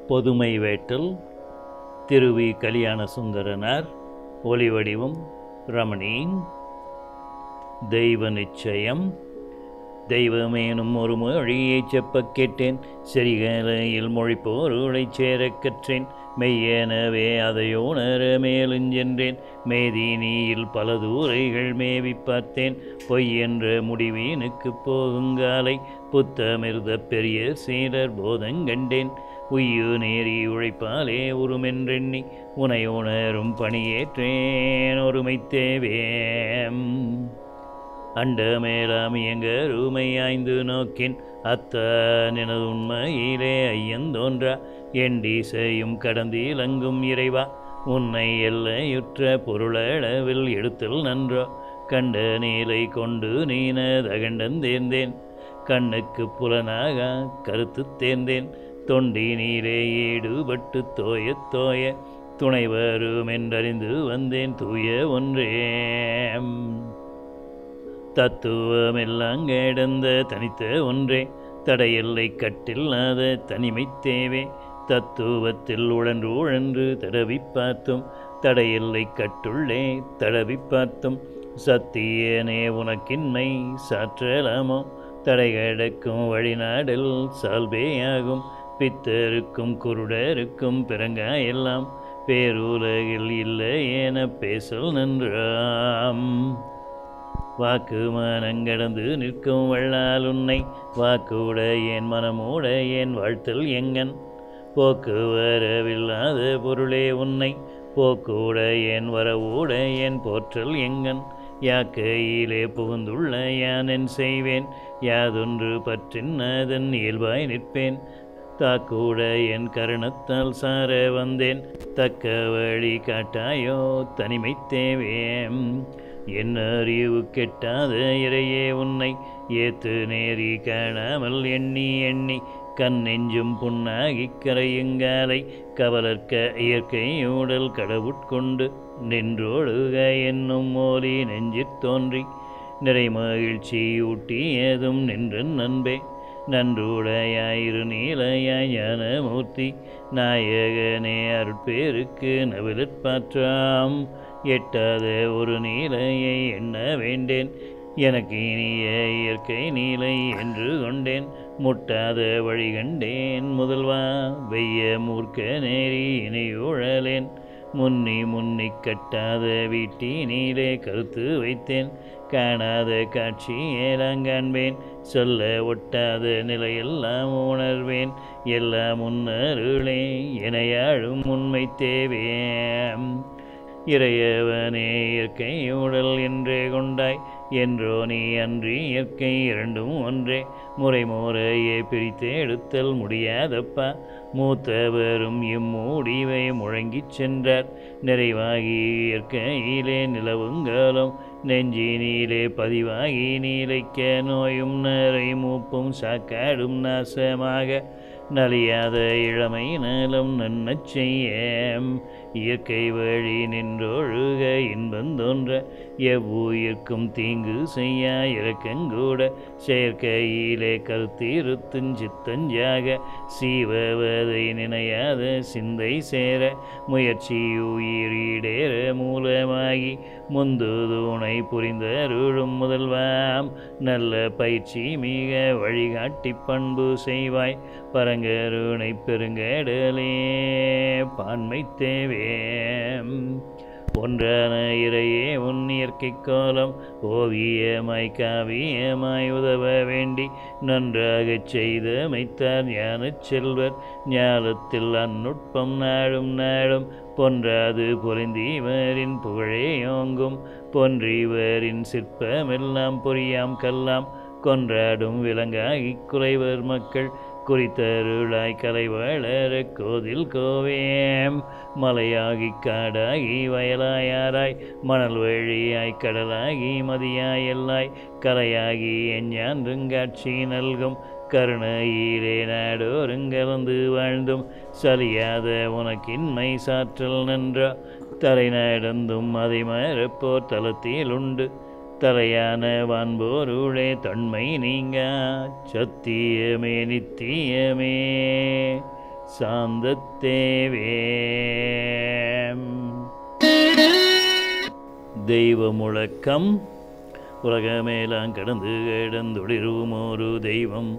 பொதுமை வேட்டல் திருவி கல்யாண சுந்தரனார். ஒலிவடிவம் ரமணி. தெய்வ நிச்சயம். தெய்வமேனும் ஒரு மொழியைச் செப்பக் கேட்டேன், செறிகலையில் மொழிப்போருளைச் சேரக் கற்றேன். மெய்யெனவே அதையோணர மேலுஞ்சென்றேன், மேதினியில் பல தூரைகள் மேவி பார்த்தேன். பொய் என்ற முடிவீனுக்கு போகுங்காலை, புத்தமிர்த பெரிய சீரர் போதங்கண்டேன். உய்யு நேரி உழைப்பாலே உருமென்றெண்ணி, உனையுணரும் பணியேற்றேன் ஒருமைத்தேவேம். அண்ட மேலாம் இயங்கருமை ஆய்ந்து நோக்கின், அத்தனது உண்மையிலே ஐயந்தோன்றா. எண்டீசையும் கடந்திலங்கும் இறைவா, உன்னை எல்லையுற்ற பொருளளவில் எடுத்தல் நன்றோ. கண்ட நீலை கொண்டு நீனதகண்டன் தேர்ந்தேன், கண்ணுக்கு புலனாக கருத்து தேர்ந்தேன். தொண்டி நீரே ஈடுபட்டு தோய தோய, துணை வரும் என்றறிந்து வந்தேன் தூய ஒன்றே. தத்துவமெல்லாம் கிடந்த தனித்த ஒன்றே, தடையெல்லை கட்டில்லாத தனிமை தேவே. தத்துவத்தில் உழன்று உழன்று தடவி பார்த்தும், தடையெல்லை கட்டுள்ளே தடவி பார்த்தும். சத்தியனே உனக்கின்மை சாற்றலாமோ, தடை கடக்கும் வழிநாடல் சால்பேயாகும். பித்தருக்கும் குருடருக்கும் பிறங்காயெல்லாம், பேருலகில் இல்லை என பேசல் நன்றாம். வாக்கு மனங்கடந்து நிற்கும் வள்ளால் உன்னை, வாக்குட என் மனமூட என் வாழ்த்தல் எங்கன். போக்குவரவில்லாத பொருளே உன்னை, போக்கூட என் வரவூட என் போற்றல் எங்கன். யாக்கையிலே புகுந்துள்ள யான் என் செய்வேன், யாதொன்று பற்றின் அதன் இயல்பாய் நிற்பேன். தாக்கூட என் கருணத்தால் சார வந்தேன், தக்க வழி காட்டாயோ தனிமை தேவேம். என் அறிவு கெட்டாத இறையே உன்னை, ஏத்து நேரி காணாமல் எண்ணி எண்ணி. கண் நெஞ்சும் புண்ணாகிக் கரையுங்காலை, கவலர்க்க இயற்கையூடல் கடவுட்கொண்டு. நின்றோடுக என்னும் மோலி நெஞ்சிற் தோன்றி, நிறை மகிழ்ச்சியூட்டி ஏதும் நின்று நண்பே. நன்றுடையாயிரு நீலையாய் ஞானமூர்த்தி, நாயகனே அருட்பேருக்கு நவிலற்பாற்றாம். எட்டாத ஒரு நீலையை எண்ண வேண்டேன், எனக்கு இனிய இயற்கை நீலை என்று கொண்டேன். முட்டாத வழி கண்டேன் முதல்வா, வெய்ய மூர்க்க நேரி இணையுழலேன். முன்னி கட்டாத வீட்டி நீலே கருத்து வைத்தேன், காணாத காட்சி ஏலாங்காண்பேன். சொல்ல ஒட்டாத நிலையெல்லாம் உணர்வேன், எல்லாம் உன்னருளே எனையாழும் உண்மை தேவேம். இறையவனே இயற்கையுடல் என்றே கொண்டாய், என்றோ நீ அன்றி இயற்கை இரண்டும் ஒன்றே. முறையே பிரித்து எடுத்தல் முடியாதப்பா, மூத்தவரும் இம்மூடிவை முழங்கிச் சென்றார். நிறைவாகி இயற்கையிலே நிலவுங்காலம், நெஞ்சினிலே பதிவாகி நீலைக்க நோயும் நரை மூப்பும் சாக்காடும் நாசமாக. நலியாத இளமை நலம் நன்னச் செய்யம், இயற்கை வழி நின்றொழுக இன்பந்தோன்ற. எவ்வுயிர்க்கும் தீங்கு செய்யா இறக்கங்கூட, செயற்கையிலே கருத்திருத்துஞ் சித்தஞ்சாக. சீவவதை நினையாத சிந்தை சேர, முயற்சியுயிரீடேற மூலமாகி. முந்து துணை புரிந்தருளும் முதல்வாம், நல்ல பயிற்சி மிக வழிகாட்டி பண்பு செய்வாய். பரங்கருணை பெருங்கடலே பான்மை தேவேம். ஒன்றான இறையே உன் இயற்கை கோலம், ஓவியமாய் காவியமாய் உதவ வேண்டி. நன்றாகச் செய்தமைத்தார் ஞானச் செல்வர், ஞானத்தில் அந்நுட்பம் நாடும் நாடும். பொன்றாது பொருந்தீவரின் புகழேயோங்கும், பொன்றிவரின் சிற்பமெல்லாம் பொறியாம் கல்லாம். கொன்றாடும் விலங்காகிக் குறைவர் மக்கள், குறித்தருளாய் கலை வளர கோதில் கோவேம். மலையாகி காடாகி வயலாயாராய், மணல் வழியாய் கடலாகி மதியாய் எல்லாய். கரையாகி எஞ்ஞான்றுங்காட்சி நல்கும், கருணையிலே நாடோருங்கலந்து வாழ்ந்தும். சலியாத உனக்கின்மை சாற்றல் நன்றா, தரை நடந்தும் அதை மறப்போர் தலத்தில் உண்டு. தலையான வான்போருளே தன்மை நீங்க, சத்தியமே நித்தியமே சாந்தத்தேவே. தெய்வ முழக்கம். உலகமேலாம் கடந்து கிடந்தொளிரும் ஒரு தெய்வம்,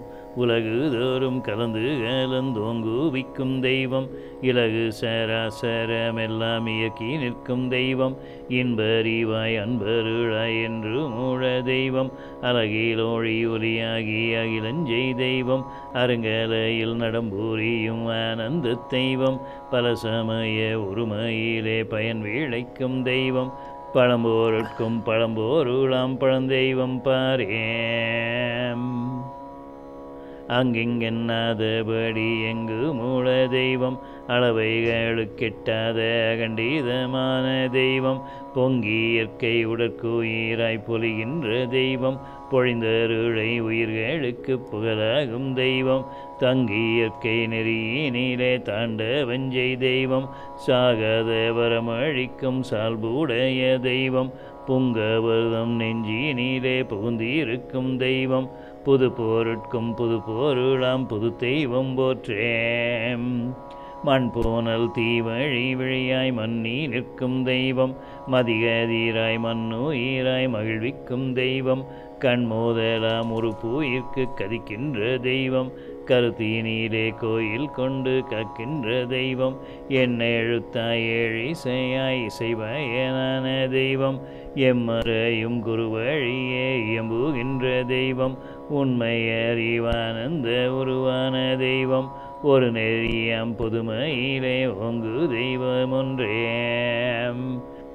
உலகு தோறும் கலந்து கலந்தோங்குவிக்கும் தெய்வம், இலகு சராசரமெல்லாம் இயக்கி நிற்கும் தெய்வம், இன்பறிவாய் அன்பருளாய் என்று மூழ தெய்வம், அழகில் ஒளி ஒலியாகி அகிலஞ்செய் தெய்வம், அருங்கலையில் நடம்பூரியும் ஆனந்த தெய்வம், பல சமய ஒருமையிலே பயன் விளைக்கும் தெய்வம், பழம்போருட்கும் பழம்போருளாம் பழந்தெய்வம் பாரேம். அங்கிங்கென்னாதபடி எங்கு மூல தெய்வம், அளவைகளுக்கெட்டாத அகண்டீதமான தெய்வம், பொங்கி இயற்கை உடற்குயிராய் பொலிகின்ற தெய்வம், பொழிந்தருளை உயிர்களுக்கு புகழாகும் தெய்வம், தங்கி இயற்கை நெறியினிலே தாண்டவஞ்சை தெய்வம், சாகாத வரமழிக்கும் சால்புடைய தெய்வம், புங்கவர்தம் நெஞ்சினிலே புகுந்திருக்கும் தெய்வம், புது போருட்கும் புது போருளாம் புது தெய்வம் போற்றேம். மண் போனல் தீவழி விழியாய் மன்னி நிற்கும் தெய்வம், மதிகதீராய் மண்ணுயிராய் மகிழ்விக்கும் தெய்வம், கண்மோதலாம் ஒரு பூயிற்கு கதிக்கின்ற தெய்வம், கருத்தினிலே கோயில் கொண்டு காக்கின்ற தெய்வம், என்ன எழுத்தாய் ஏழிசையாய் இசைவயனான தெய்வம், எம்மறையும் குருவழியே இயம்புகின்ற தெய்வம், உண்மை அறிவானந்த உருவான தெய்வம், ஒரு நெறியாம் பொதுமையிலே ஓங்கு தெய்வம் ஒன்றேம்.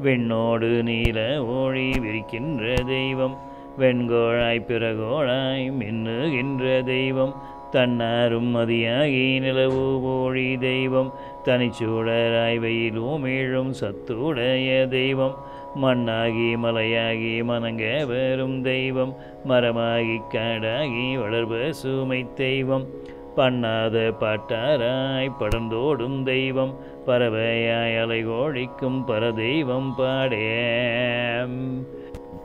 விண்ணோடு நீல ஒளி விரிக்கின்ற தெய்வம், வெண்கோழாய் பிறகோழாய் மின்னுகின்ற தெய்வம், தன்னாரும் மதியாகி நிலவு ஒளி தெய்வம், தனிச்சூழராய் வெயிலும் மீழும் சத்துடைய தெய்வம், மண்ணாகி மலையாகி மனங்க வரும் தெய்வம், மரமாகி காடாகி வளர்பசுமை தெய்வம், பண்ணாத பாட்டாராய் படர்ந்தோடும் தெய்வம், பறவையாய் அலைகோழிக்கும் பரதெய்வம் பாடேம்.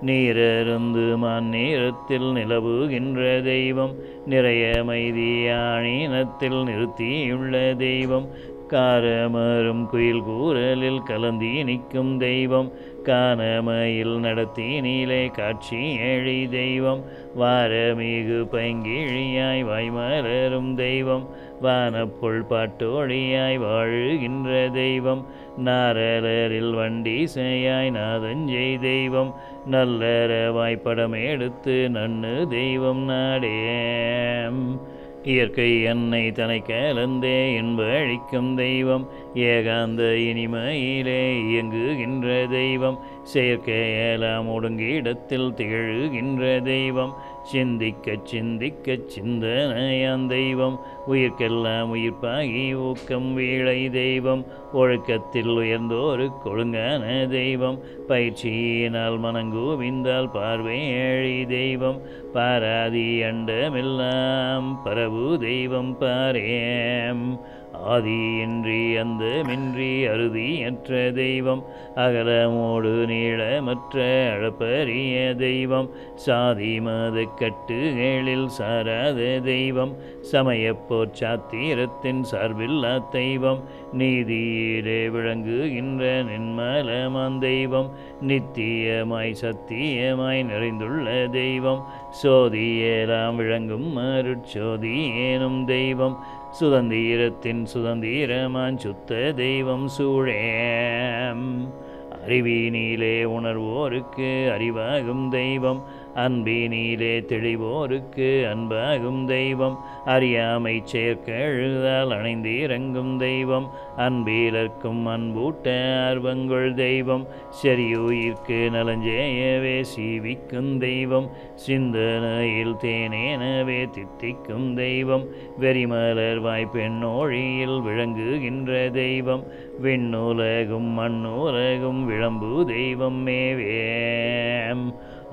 நீரருந்து மண்ணீரத்தில் நிலவுகின்ற தெய்வம், நிறைய மைதியாணினத்தில் நிறுத்தியுள்ள தெய்வம், காரமரும் குயில் கூறலில் கலந்தி நிற்கும் தெய்வம், கானமையில் நடத்தினிலே காட்சி எழி தெய்வம், வாரமிகு பைங்கிழியாய் வாய்மலரும் தெய்வம், வானப்புள் பாட்டோழியாய் வாழுகின்ற தெய்வம், நாரலரில் வண்டிசையாய் நாதஞ்செய் தெய்வம், நல்லறவாய் படம் எடுத்து நன்னு தெய்வம் நாடேம். இயற்கை அன்னை தனை கலந்தே என்பழிக்கும் தெய்வம், ஏகாந்த இனிமையிலே இயங்குகின்ற தெய்வம், செயற்கையெல்லாம் ஒடுங்கிடத்தில் திகழ்கின்ற தெய்வம், சிந்திக்கச் சிந்திக்கச் சிந்தனையான் தெய்வம், உயிர்க்கெல்லாம் உயிர்ப்பாகி ஊக்கம் வீழை தெய்வம், ஒழுக்கத்தில் உயர்ந்தோருக்கு ஒழுங்கான தெய்வம், பயிற்சியினால் மனங்குவிந்தால் பார்வை ஏழி தெய்வம், பாராதி அண்டமெல்லாம் பரவு தெய்வம் பாரேம். ஆதியின்றி அந்தமின்றி அறுதியற்ற தெய்வம், அகலமோடு நீளமற்ற அளப்பரிய தெய்வம், சாதி மத கட்டுகளில் சாராத தெய்வம், சமயப்போர் சாத்திரத்தின் சார்பில்லா தெய்வம், நீதியிலே விளங்குகின்ற நின்மலமான் தெய்வம், நித்தியமாய் சத்தியமாய் நிறைந்துள்ள தெய்வம், சோதியெல்லாம் விளங்கும் அருட்சோதி ஏனும் தெய்வம், சுதந்திரத்தின் சுதந்திரமான் சுத்த தெய்வம் சூழேம். அறிவினிலே உணர்வோருக்கு அறிவாகும் தெய்வம், அன்பினிலே தெளிவோருக்கு அன்பாகும் தெய்வம், அறியாமை சேர்க்கழுதால் அணைந்திறங்கும் தெய்வம், அன்பிலர்க்கும் அன்பூட்ட ஆர்வங்கொள் தெய்வம், செறியுயிர்க்கு நலஞ்சேயவே சீவிக்கும் தெய்வம், சிந்தனையில் தேனேனவே தித்திக்கும் தெய்வம், வெறிமலர் வாய்ப்பெண்ணோழியில் விளங்குகின்ற தெய்வம், விண்ணுலகும் மண்ணுலகும் விளம்பு தெய்வம் மேவேம்.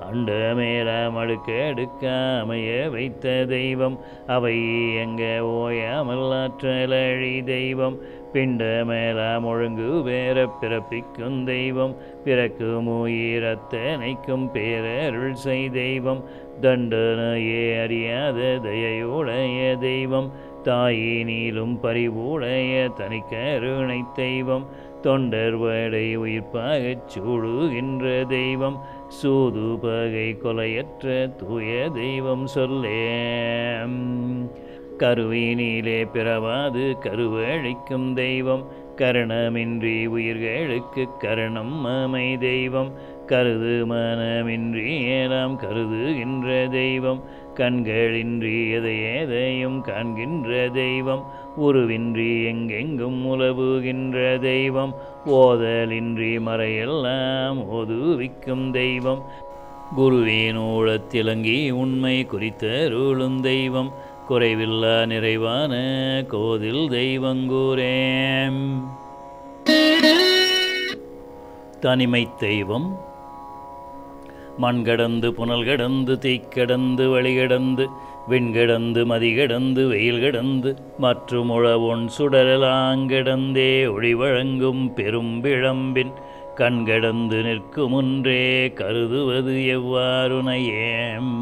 அண்டமேலாம் அடுக்கடுக்க அமைய வைத்த தெய்வம், அவை எங்க ஓயாமல் ஆற்றலழி தெய்வம், பிண்டமேலாம் ஒழுங்கு வேற பிறப்பிக்கும் தெய்வம், பிறக்கும் உயிரத்தனைக்கும் பேரருள் செய் தெய்வம், தண்டனையே அறியாத தயையுடைய தெய்வம், தாயினிலும் பரிவுடைய தனிக்கருணை தெய்வம் தொண்டர் வடை உயிர்ப்பாகச் சூடுகின்ற தெய்வம் சூது பகை கொலையற்ற தூய தெய்வம் சொல்லேம். கருவினிலே பிறவாது கருவழிக்கும் தெய்வம் கரணமின்றி உயிர்களுக்கு கரணம் அமை தெய்வம் கருது மனமின்றி ஏலாம் கருதுகின்ற தெய்வம் கண்களின்றி எதையும் காண்கின்ற தெய்வம் உருவின்றி எங்கெங்கும் உலவுகின்ற தெய்வம் ஓதலின்றி மறையெல்லாம் ஓதுவிக்கும் தெய்வம் குருவின் ஊழத்திலங்கி உண்மை குறித்தருளும் தெய்வம் குறைவில்லா நிறைவான கோதில் தெய்வங்கூரேம். தனிமை தெய்வம் மண் கடந்து புனல் கடந்து தீக்கடந்து வழிகடந்து விண்கடந்து மதிகடந்து வெயில் கடந்து மற்றும் உழவொன் சுடரலாங்கடந்தே ஒளி வழங்கும் பெரும் விளம்பின் கண்கடந்து நிற்குமுன்றே கருதுவது எவ்வாறுனையேம்.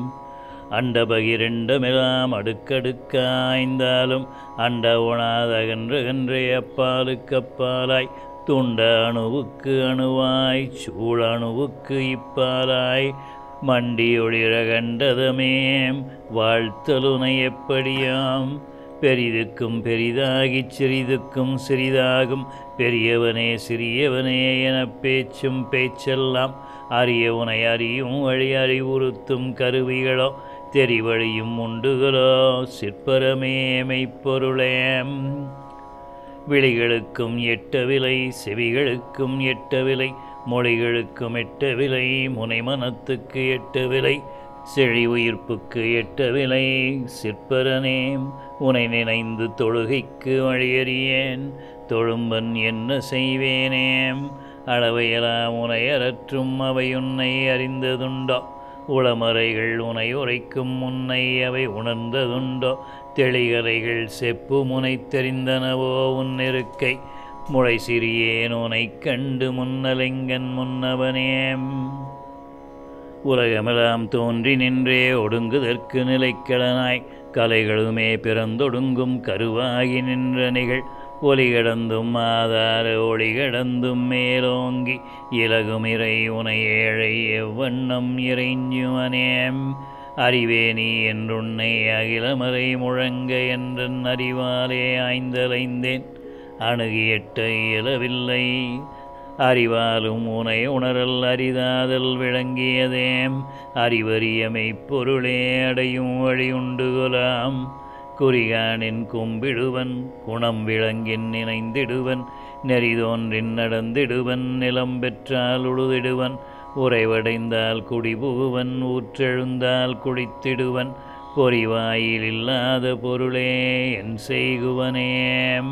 அண்டபகிரண்டமெல்லாம் அடுக்கடுக்காய்ந்தாலும் அண்ட உணாதகன்றே அப்பாலுக்கப்பாலாய் துண்ட அணுவுக்கு அணுவாய் சூழ் அணுவுக்கு இப்பாலாய் மண்டி ஒளிர கண்டதமேம் வாழ்த்தலுனை எப்படியாம். பெரிதுக்கும் பெரிதாகிச் சிறிதுக்கும் சிறிதாகும் பெரியவனே சிறியவனே எனப் பேச்சும் பேச்செல்லாம் அறியவுனை அறியும் வழி அறிவுறுத்தும் கருவிகளோ தெரிவழியும் உண்டுகளோ சிற்பரமே மெய்ப்பொருளேம். விழிகளுக்கும் எட்டவிலை செவிகளுக்கும் எட்டவிலை மொழிகளுக்கும் எட்டவிலை முனைமனத்துக்கு எட்டவிலை செழி உயிர்ப்புக்கு எட்டவிலை சிற்பரனேம். உனை நினைந்து தொழுகைக்கு வழியறியேன் தொழும்பன் என்ன செய்வேனேம். அளவையெல்லாம் உனை அறற்றும் அவை உன்னை அறிந்ததுண்டோ உளமறைகள் உனை உரைக்கும் உன்னை அவை உணர்ந்ததுண்டோ தெளிகலைகள் செப்பு முனை தெரிந்தனவோ உன்னிருக்கை முளை சிறியேன் உனை கண்டு முன்னலிங்கன் முன்னவனேம். உலகமெல்லாம் தோன்றி நின்றே ஒடுங்குதற்கு நிலைக்கலனாய் கலைகளுமே பிறந்தொடுங்கும் கருவாகி நின்ற நிகழ் ஒலி கடந்தும் ஆதார ஒளி கடந்தும் மேலோங்கி இலகுமிறை உனை ஏழை எவ்வண்ணம் இறைஞ்சுவனேம். அறிவே நீ என்றுன்னை அகிலமறை முழங்க என்றன் அறிவாலே ஆய்ந்தலைந்தேன் அணுகி எட்ட இயலவில்லை அறிவாலும் உனை உணரல் அரிதாதல் விளங்கியதேம். அறிவறியமைப் பொருளே அடையும் வழியுண்டுகொலாம். குறிகானின் கும்பிடுவன் குணம் விளங்கின் நினைந்திடுவன் நெறிதோன்றின் நடந்திடுவன் நிலம் பெற்றால் உழுதிடுவன் உறைவடைந்தால் குடிபுகுவன் ஊற்றெழுந்தால் குடித்திடுவன் பொறிவாயில் இல்லாத பொருளே என் செய்குவனேம்.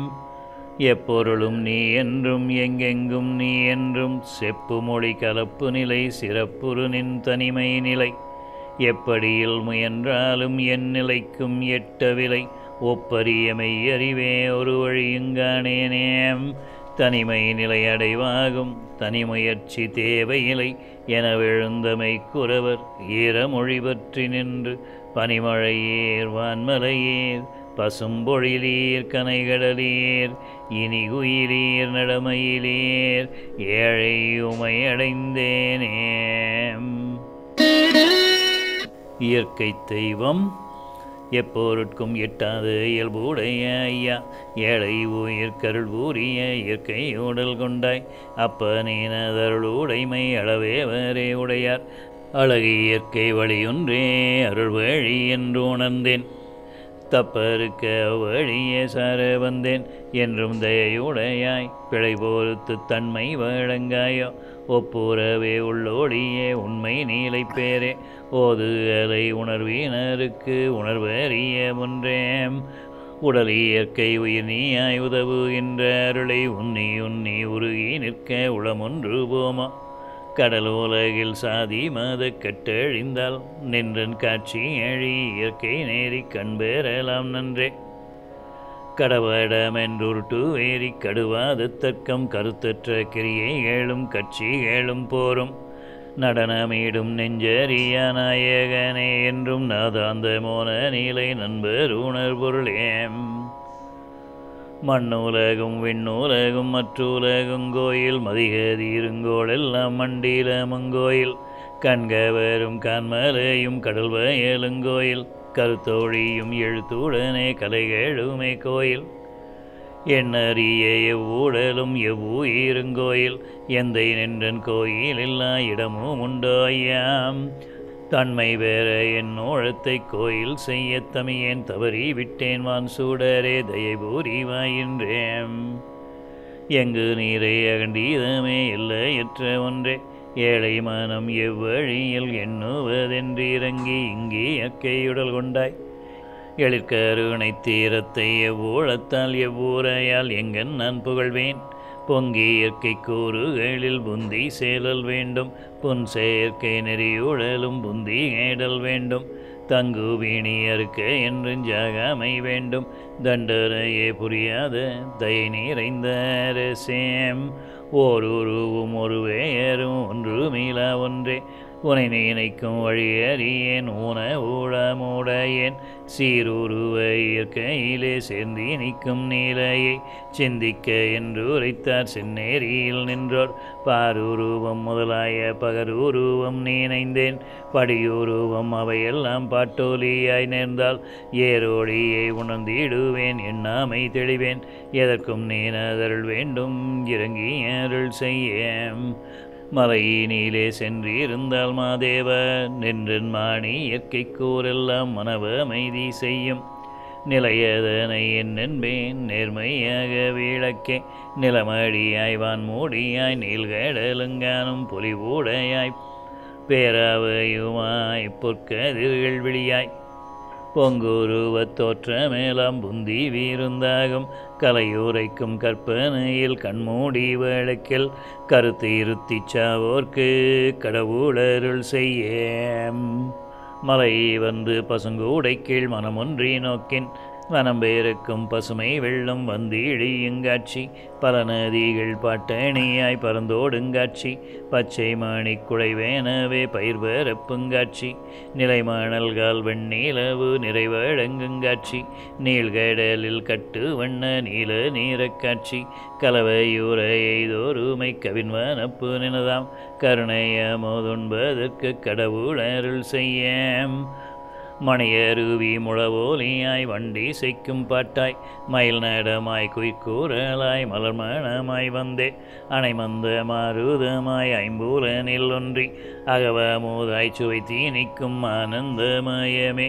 எப்பொருளும் நீ என்றும் எங்கெங்கும் நீ என்றும் செப்பு மொழி கலப்பு நிலை சிறப்புறு நின் தனிமை நிலை எப்படியில் முயன்றாலும் என் நிலைக்கும் எட்டவிலை ஒப்பரியமை அறிவே ஒரு வழியுங்கானேனேம். தனிமை நிலை அடைவாகும் தனிமுயற்சி தேவையில்லை என விழுந்தமை குறவர் ஈரமொழி பற்றி நின்று பனிமழையேர் வான்மலையேர் பசும்பொழிலீர் கனைகடலீர் இனிகுயிலீர் நடமையிலீர் ஏழை உமையடைந்தேனேம். இயற்கை தெய்வம் எப்போருட்கும் எட்டாத இயல்புடைய ஐயா ஏழை உயிர் கருள் ஊறிய இயற்கை உடல் கொண்டாய் அப்பனீனதருளுடைமை அளவேவரே உடையார் அழகு இயற்கை வழியொன்றே அருள் வழி என்று உணர்ந்தேன் தப்பருக்க வழியே சார வந்தேன் என்றும் தயையுடையாய் பிழை பொறுத்து தன்மை வழங்காயோ ஒப்புரவே உள்ளோடியே உண்மை நீலை பேரே ஓது அலை உணர்வினருக்கு உணர்வறிய ஒன்றேம். உடல் இயற்கை உயிர் நீயாய் உதவுகின்ற அருளை உன்னி உன்னி உருகி நிற்க உளமொன்று போமா கடல் உலகில் சாதி மத கட்டழிந்தால் நின்றன் காட்சி அழி இயற்கை நேரி கண்பெறலாம் நன்றே. கடவடமென்றுருட்டு வேரி கடுவாத தர்க்கம் கருத்தற்ற கிரியைகளும் கட்சிகளும் போரும் நடனமீடும் நெஞ்சறிய நாயகனே என்றும் நாதாந்த மோன நீலை நண்பர் உணர்பொருளேம். மண்ணுலகும் விண்ணுலகும் மற்றுலகும் கோயில் மதிகதீருங்கோள் எல்லாம் மண்டில மங்கோயில் கண்கவரும் கான்மலையும் கடல் வயலுங்கோயில் கருத்தோழியும் எழுத்துடனே கலைகளுமே கோயில் எண்ணறிய எவ்வூடலும் எவ்வுயிருங்கோயில் எந்தை நின்றன் கோயில் எல்லா இடமும் உண்டாயாம் தன்மை வேற என்னோழத்தை கோயில் செய்ய தமியேன் தவறி விட்டேன் வான் சூடரே தயபூரிவாயின்றேன் எங்கு நீரை அகண்டீதமே எல்லையற்ற ஒன்றே ஏழை மனம் எவ்வழியில் எண்ணுவதென்றிறங்கி இங்கே அக்கையுடல் கொண்டாய் எழிற்கருணை தீரத்தை எவ்வூழத்தால் எவ்வூரையால் எங்கன் நான் புகழ்வேன் பொங்கி இயற்கை கூறுகளில் புந்தி சேலல் வேண்டும் பொன் செயற்கை நெறியுழலும் புந்தி ஏடல் வேண்டும் தங்கு வீணி அறுக்க என்று ஜாகாமை வேண்டும் தண்டனையே புரியாத தயை நிறைந்த அரசேம் ஓருருவும் ஒரு வேயரும் ஒன்று மீளா ஒன்றே உனை நினைக்கும் வழியறியேன் ஊன ஊழமுடையேன் சீருருவ இயற்கையிலே சேர்ந்து நிற்கும் நீலையை சிந்திக்க என்று உரைத்தார் செந்நேரியில் நின்றோர் பாருருவம் முதலாய பகருருவம் நீனைந்தேன் படியுருவம் அவையெல்லாம் பாட்டோலியாய் நேர்ந்தால் ஏரோடியை உணர்ந்திடுவேன் எண்ணாமை தெளிவேன் எதற்கும் நீனதருள் வேண்டும் இறங்கி அருள் செய்ய மலையினிலே சென்றிருந்தால் மாதேவ நின்றன் மாணி இயற்கை கூரெல்லாம் மனவ அமைதி செய்யும் நிலையதனை என்னென்பேன் நேர்மையாக விளக்கே நிலமடியாய் வான் மூடியாய் நீள்கடலுங்கானும் பொலிவூடையாய் பேராவையுமாய் பொற்கதிர்கள் விழியாய் பொங்குருவத் தோற்றமேலாம் புந்தி வீருந்தாகும் கலையுரைக்கும் கற்பனையில் கண்மூடி வழக்கில் கருத்து இருத்திச் சாவோர்க்கு கடவுளருள் செய்ய மலை வந்து பசுங்கூடை கீழ் மனமொன்றி நோக்கின் வனம்பேருக்கும் பசுமை வெள்ளம் வந்து இழியுங்காட்சி பல நதிகள் பாட்டணியாய் பறந்தோடுங்காட்சி பச்சை மணிக் குழைவேனவே பயிர் பரப்புங்காட்சி நிலைமணல்கால் வெண்ணிலவு நிறைவழங்குங்காட்சி நீள்கடலில் கட்டு வண்ண நீல நீரக்காட்சி கலவையுரை எய்தோருமை கவின்வனப்பு நினதாம் கருணையமோதுண்பதற்கு கடவுள் அருள் செய்ய மணியருவி முழவோலியாய் வண்டி செய்க்கும் பாட்டாய் மயில் நடமாய் குயிக்கூறலாய் மலர் மணமாய் வந்தே அணைமந்த மாருதமாய் ஐம்பூலனில் ஒன்றி அகவமோதாய் சுவை தீனிக்கும் ஆனந்தமயமே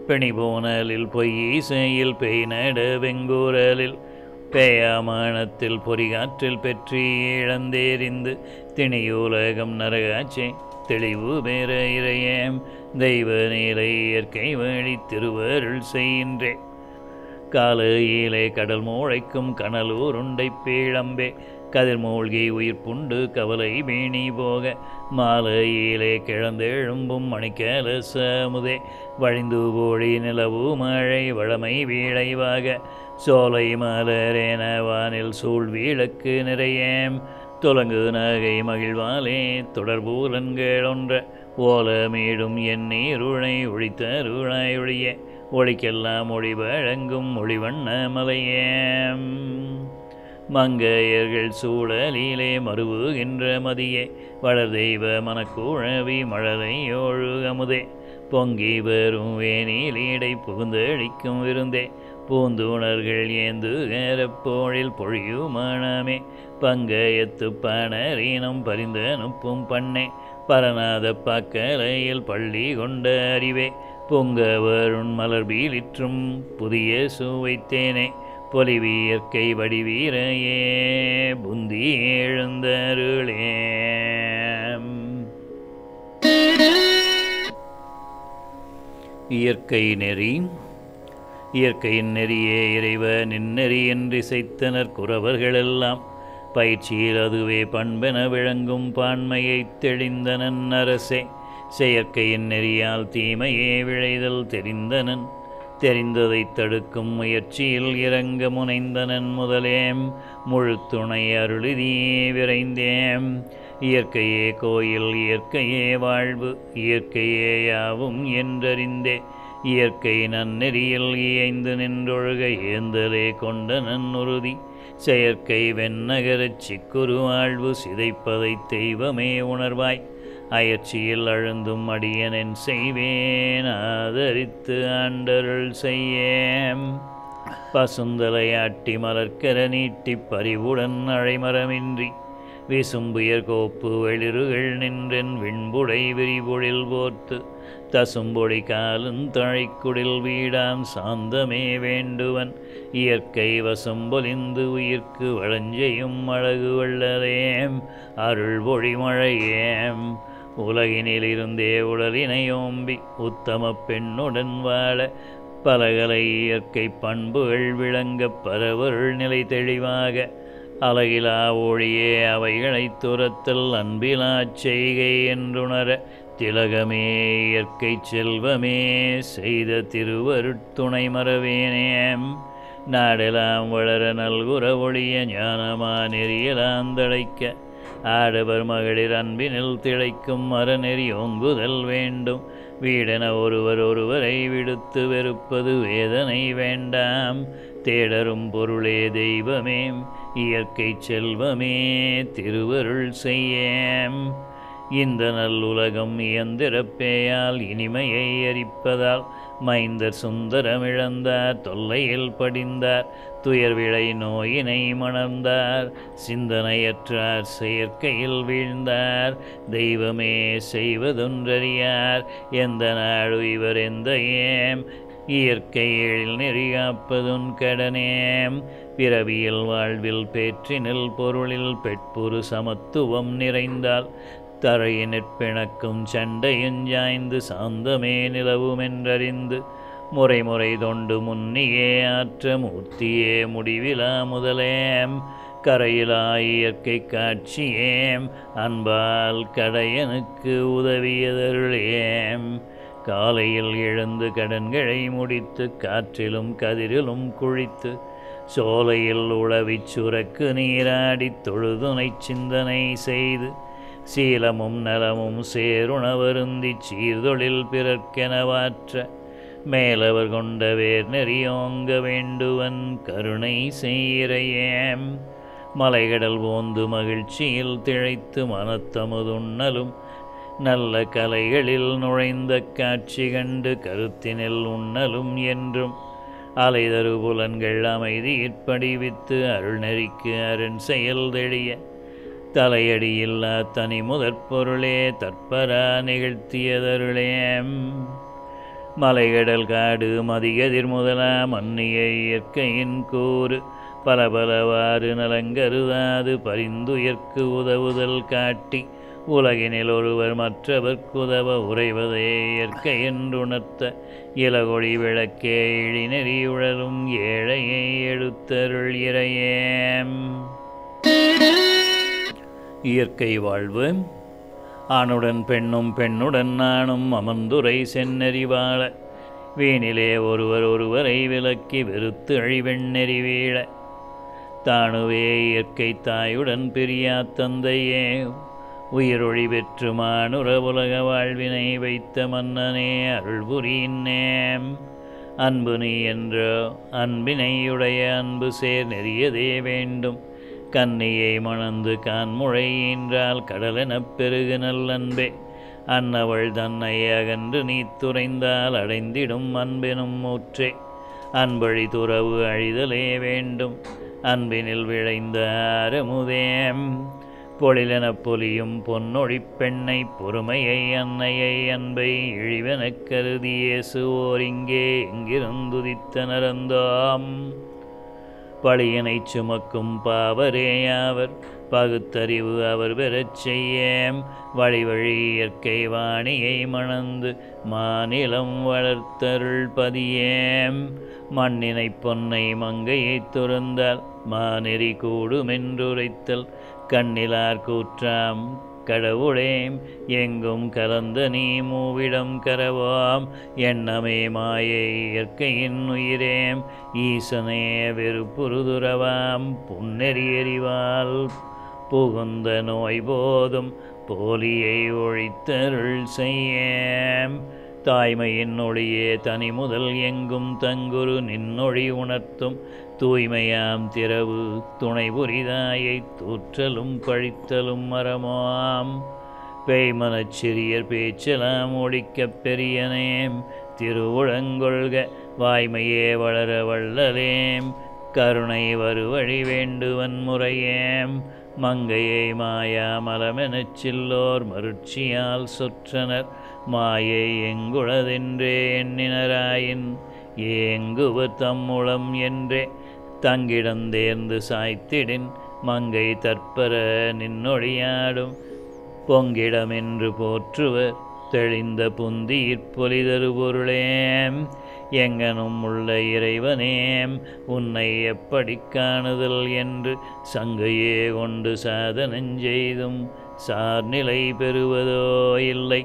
பெணிபோனலில் பொய்யீசையில் பெய் நட வெங்கூரலில் பேயாமணத்தில் பொறிகாற்றில் பெற்றி இழந்தேறிந்து திணியுலகம் நரகாச்சே தெளிவு பேர இறையம் தெய்வ நிலை இயற்கை வழி திருவருள் செய்கின்றே காலையிலே கடல் மூளைக்கும் கனலூருண்டை பீழம்பே கதிர் மூழ்கி உயிர் புண்டு கவலை வீணி போக மாலையிலே கிழந்தெழும்பும் மணிக்கலசமுதே வழிந்து போழி நிலவு மழை வளமை வீழைவாக சோலை மலரேன வானில் சூழ் விளக்கு நிறையம் தொலங்கு நகை மகிழ்வாலே தொடர்பூலன்கள் ஒன்ற ஓலமீடும் என் நீருழை ஒழித்தருளாய் ஒழிய ஒளிக்கெல்லாம் ஒளி வழங்கும் ஒளிவண்ண மலையம் மங்கையர்கள் சூழலிலே மருவுகின்ற மதியே வளர் தெய்வ மனக்குழவி மழலை ஒழுகமுதே பொங்கி வரும் வேணிலீடை புகுந்தளிக்கும் விருந்தே பூந்துணர்கள் ஏந்து ஏறப்போழில் பொழியுமானமே பங்கயத்து பணரீனம் பரிந்தனுப்பும் பண்ணே பரநாத பாக்கலையில் பள்ளி கொண்ட அறிவே பொங்கவருண் மலர்பீலிற்றும் புதிய சுவைத்தேனே பொலிவியற்கை வடிவீரையே புந்தி எழுந்தருளே இயற்கை நெறி இயற்கையின் நெறியே இறைவ நின்னெறி என்று இசைத்தனர் குறவர்களெல்லாம் பயிற்சியில் அதுவே பண்பென விளங்கும் பான்மையைத் தெளிந்தனன் அரசே செயற்கையின் நெறியால் தீமையே விளைதல் தெரிந்தனன் தெரிந்ததைத் தடுக்கும் முயற்சியில் இறங்க முனைந்தனன் முதலேம் முழு துணை அருளிதியே விரைந்தேம் இயற்கையே கோயில் இயற்கையே வாழ்வு இயற்கையே யாவும் என்றறிந்தே இயற்கை நன்னெறியில் இயைந்து நின்றொழுக ஏந்தலே கொண்ட நன்னுறுதி செயற்கை வெண்ணகரச் சிக்குறு வாழ்வு சிதைப்பதை தெய்வமே உணர்வாய் அயற்சியில் அழுந்தும் அடியனென் செய்வேன் ஆதரித்து ஆண்டருள் செய்யேம் பசுந்தலையாட்டி மலர்க்கர நீட்டி பறிவுடன் அழைமரமின்றி விசும்புயர் கோப்பு வெளிறுகள் நின்றென் விண்புடை விரிபொழில் போர்த்து தசும்பொடி காலும் தழைக்குடில் வீடான் சாந்தமே வேண்டுவன் இயற்கை வசம்பொலிந்து உயிர்க்கு வளஞ்செய்யும் அழகு வள்ளலேம் அருள் பொழிமழையேம் உலகினிலிருந்தே உடலினையோம்பி உத்தம பெண்ணுடன் வாழ பலகலை இயற்கை பண்புகள் விளங்க பரவருள் நிலை தெளிவாக அழகிலா ஒளியே அவைகளை துரத்தல் அன்பிலாச் செய்கை என்றுணர திலகமே இயற்கை செல்வமே செய்த திருவருட்துணை மறவேனேம் நாடெல்லாம் வளர நல்குற ஒளிய ஞானமா நெறியலாந்தழைக்க ஆடவர் மகளிர் அன்பினில் திளைக்கும் மரநெறி ஓங்குதல் வேண்டும் வீடென ஒருவரை விடுத்து வெறுப்பது வேதனை வேண்டாம் தேடரும் பொருளே தெய்வமே இயற்கை செல்வமே திருவருள் செய்யேம் இந்த நல்லுலகம் இயந்திரப்பேயால் இனிமையை எரிப்பதால் மைந்தர் சுந்தரமிழந்தார் தொல்லையில் படிந்தார் துயர்விளை நோயினை மணர்ந்தார் சிந்தனையற்றார் செயற்கையில் வீழ்ந்தார் தெய்வமே செய்வதொன்றறியார் எந்த நாடு இவர் எந்த ஏம் இயற்கை எழில் நெறியாப்பதுன் கடனேம் பிறவியில் வாழ்வில் பேற்றினில் பொருளில் பெட்புறு சமத்துவம் நிறைந்தால் தரையினிற்பிணக்கும் சண்டையுஞ்சாய்ந்து சாந்தமே நிலவுமென்றறிந்து முறை தொண்டு முன்னியே ஆற்ற மூர்த்தியே முடிவிலா முதலேம் கரையிலா இயற்கை காட்சியேம் அன்பால் கடையனுக்கு உதவியதருளேம் காலையில் எழுந்து கடன்களை முடித்து காற்றிலும் கதிரிலும் குழித்து சோலையில் உழவிச் சுரக்கு நீராடி தொழுதுனை சிந்தனை செய்து சீலமும் நலமும் சேருணவருந்தி சீர்தொழில் பிறர்க்கெனவாற்ற மேலவர் கொண்ட வேர் நெறியோங்க வேண்டுவன் கருணை செய்யிறையேம் மலைகடல் போந்து மகிழ்ச்சியில் திளைத்து மனத்தமுதுண்ணலும் நல்ல கலைகளில் நுழைந்த காட்சி கண்டு கருத்தினில் உண்ணலும் என்றும் அலைதரு புலன்கள் அமைதியிற்படிவித்து அருள் நெறிக்கு அரண் செயல் தெளிய தலையடியில்லா தனி முதற்பொருளே தற்பரா நிகழ்த்தியதருளேம் மலைகடல் காடு மதிகதிர் முதலா மன்னிய இயற்கையின் கூறு பலவாறு நலங்கருதாது பரிந்துயர்க்கு உதவுதல் காட்டி உலகினில் ஒருவர் மற்றவர்க்குதவ உறைவதே இயற்கை என்றுணர்த்த இலகொழி விளக்கே இழிநெறியுழலும் ஏழையை எழுத்தருள் இறையேம் இயற்கை வாழ்வு ஆணுடன் பெண்ணும் பெண்ணுடன் நானும் அமர்ந்துரை செந்நெறி வாழ வீணிலே ஒருவரை விலக்கி வெறுத்து அழிவெண்ணெறி வீழ தானுவே இயற்கை தாயுடன் பிரியா தந்தையே உயிரொழி பெற்று மானுர உலக வாழ்வினை வைத்த மன்னனே அருள்புரியின்னேம் அன்பு நீ என்றோ அன்பினையுடைய அன்பு சேர் நெறியதே வேண்டும் கன்னியை மணந்து கான்முழை ஈன்றால் கடலெனப் பெருகு நல்லன்பே அன்னவள் தன்னை அகன்று நீ துறைந்தால் அடைந்திடும் அன்பெனும் ஊற்றே அன்பழி துறவு அழிதலே வேண்டும் அன்பினில் விளைந்த அறமுதேம் பொழிலெனப் பொலியும் பொன்னொழிப் பெண்ணை பொறுமையை அன்னையை அன்பை இழிவெனக் கருதி இயேசுவோர் இங்கே எங்கிருந்துதித்தனரந்தோம் பழியினைச் சுமக்கும் பாவரேயாவர் பகுத்தறிவு அவர் பெறச் செய்யேம் வழி இயற்கை வாணியை மணந்து மாநிலம் வளர்த்தருள் பதியேம் மண்ணினை பொன்னை மங்கையைத் துறந்தால் மாநெறி கூடுமென்றுரைத்தல் கண்ணிலார் கூற்றாம் கடவுளேம் எங்கும் கலந்த நீ மூவிடம் கரவாம் எண்ணமே மாயை இயற்கையின் உயிரேம் ஈசனே வெறுப்புறுதுறவாம் புன்னெறி எறிவால் புகுந்த நோய் போதும் போலியை ஒழித்தருள் செய்யேம் தாய்மையின் ஒளியே தனி முதல் எங்கும் தங்குரு நின்னொழி உணர்த்தும் தூய்மையாம் திறவு துணை புரிதாயை தூற்றலும் பழித்தலும் மரமாம் பேய்மனச் சிறியர் பேச்சலாம் ஒழிக்கப் பெரியனேம் திருவுளங்கொள்க வாய்மையே வளர வள்ளலேம் கருணை வருவழி வேண்டுவன் முறையேம் மங்கையை மாயா மலமெனச் சில்லோர் மருட்சியால் சொற்றனர் மாயை எங்குளதென்றே எண்ணினராயின் ஏங்குவர் தம்முளம் என்றே தங்கிடந்தேர்ந்து சாய்த்திடின் மங்கை தற்பர நின்னொழியாடும் பொங்கிடமென்று போற்றுவர் தெளிந்த புந்தீர் பொலிதரு பொருளேம் எங்கனும் உள்ள இறைவனேம் உன்னை எப்படி காணுதல் என்று சங்கையே கொண்டு சாதனஞ்செய்தும் சார்நிலை பெறுவதோ இல்லை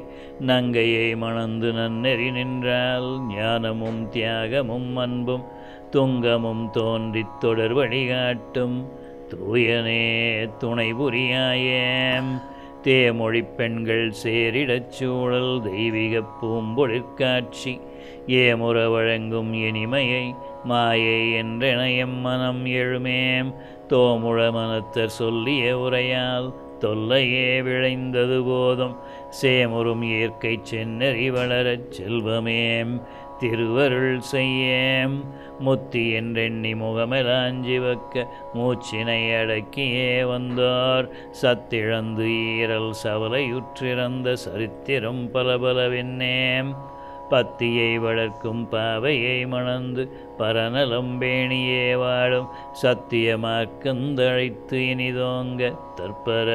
நங்கையை மணந்து நன்னெறி நின்றால் ஞானமும் தியாகமும் அன்பும் துங்கமும் தோன்றித் தொடர் வழிகாட்டும் தூயனே துணை புரியாயேம் தேமொழி பெண்கள் சேரிடச் சூழல் தெய்வீக பூம்பொழிற்காட்சி ஏமுற வழங்கும் இனிமையை மாயை என்றெனையம் மனம் எழுமேம் தோமுழ மனத்தர் சொல்லிய உரையால் தொல்லையே விளைந்தது போதும் சேமுறும் இயற்கை சென்னறி வளரச் செல்வமேம் திருவருள் செய்யேம் முத்தி என்றெண்ணி முகமெலாஞ்சிவக்க மூச்சினை அடக்கியே வந்தார் சத்திழந்து ஈரல் சவலையுற்றிறந்த சரித்திரம் பலபலவென்னேம் பத்தியை வளர்க்கும் பாவையை மணந்து பரநலம் பேணியே வாழும் சத்தியமாக்கந்தழைத்து இனிதோங்க தற்பர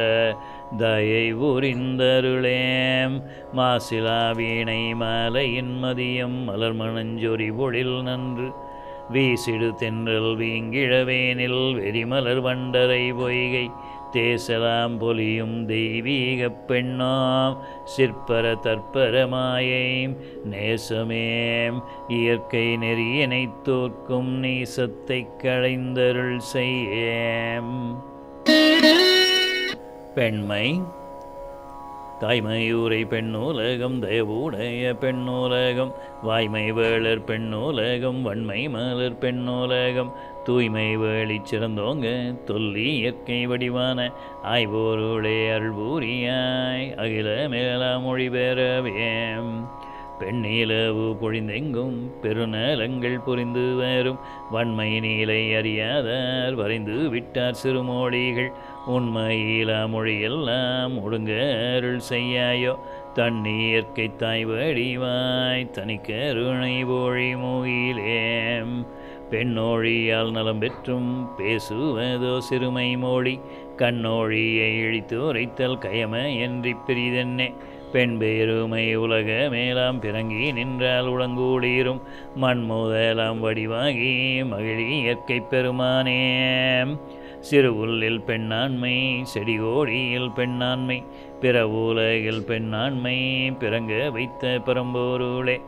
தயை உரிந்தருளேம் மாசிலா வீணை மாலையின் மதியம் மலர்மணஞ்சொரி பொழில் நன்று வீசிடு தென்றல் வீங்கிழவேனில் வெறிமலர் வண்டரை பொய்கை தேசலாம் பொலியும் தெய்வீகப் பெண்ணாம் சிற்பர தற்பர மாயைம் நேசமேம் இயற்கை நெறியினைத் தோற்கும் நீசத்தைக் களைந்தருள் செய்யேம் பெண்மை தாய்மையூரை பெண்ணூலகம் தயவுடைய பெண்ணூலகம் வாய்மை வேளர் பெண்ணூலகம் வன்மை மலர் பெண்ணூலகம் தூய்மை வேளி சிறந்தோங்க தொல்லி இயற்கை வடிவான ஆய்வோருளே அருள்பூரியாய் அகில மேலா மொழி பெறவேம் பெண்ணிலவு பொழிந்தெங்கும் பெருநலங்கள் புரிந்து வரும் வன்மை நீலை அறியாதார் வரைந்து விட்டார் சிறுமொழிகள் உண்மையிலா மொழியெல்லாம் ஒடுங்க அருள் செய்யாயோ தண்ணீர்க்கை தாய் வடிவாய் தனிக்கருணை போழி மூகிலேம் பெண்ணோழியால் நலம் பெற்றும் பேசுவதோ சிறுமை மொழி கண்ணோழியை இழித்து உரைத்தல் கயம என்றி பிரிதென்னே பெண் பெருமை உலக மேலாம் பிறங்கி நின்றால் உளங்கூடீரும் மண்முதலாம் வடிவாகி மகிழி இயற்கை பெருமானேம் சிறுவுல்லில் பெண்ணாண்மை செடிகோடியில் பெண்ணாண்மை பிற உலகில் பெண்ணாண்மை பிறங்க வைத்த பரம்பொருளே